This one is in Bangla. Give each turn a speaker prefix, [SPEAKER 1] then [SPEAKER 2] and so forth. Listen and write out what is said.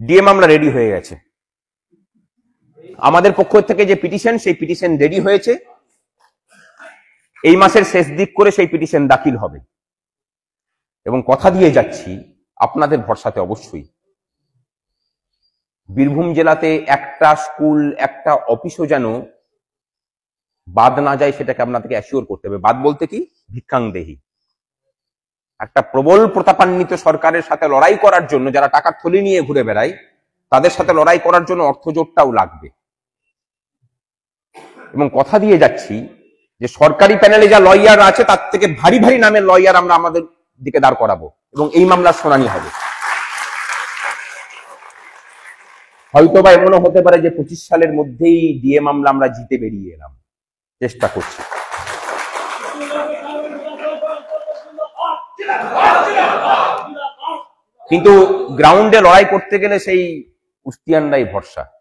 [SPEAKER 1] ডিএ মামলা রেডি হয়ে গেছে। আমাদের পক্ষ থেকে যে পিটিশন, সেই পিটিশন রেডি হয়েছে। এই মাসের শেষ দিক করে সেই পিটিশন দাখিল হবে এবং কথা দিয়ে যাচ্ছি আপনাদের ভরসাতে অবশ্যই বীরভূম জেলাতে একটা স্কুল, একটা অফিসও যেন বাদ না যায়, সেটাকে আপনাদেরকে অ্যাসিওর করতে হবে। বাদ বলতে কি? ভিক্ষাংদেহী। একটা প্রবল প্রতাপান্বিত সরকারের সাথে লড়াই করার জন্য, যারা টাকার থলি নিয়ে ঘুরে বেড়ায়, তাদের সাথে লড়াই করার জন্য অর্থজোটটাও লাগবে। এবং কথা দিয়ে যাচ্ছি যে সরকারি প্যানেলে যা লয়ার আছে তার থেকে ভারী ভারী নামের লয়ার আমরা আমাদের দিকে দাঁড় করাবো এবং এই মামলার শুনানি হবে। হয়তোবা এমনও হতে পারে যে 25 সালের মধ্যেই ডিএ মামলা আমরা জিতে বেরিয়ে এলাম। চেষ্টা করছি। কিন্তু গ্রাউন্ডে লড়াই করতে গেলে সেই কুস্তিয়ানরাই ভরসা।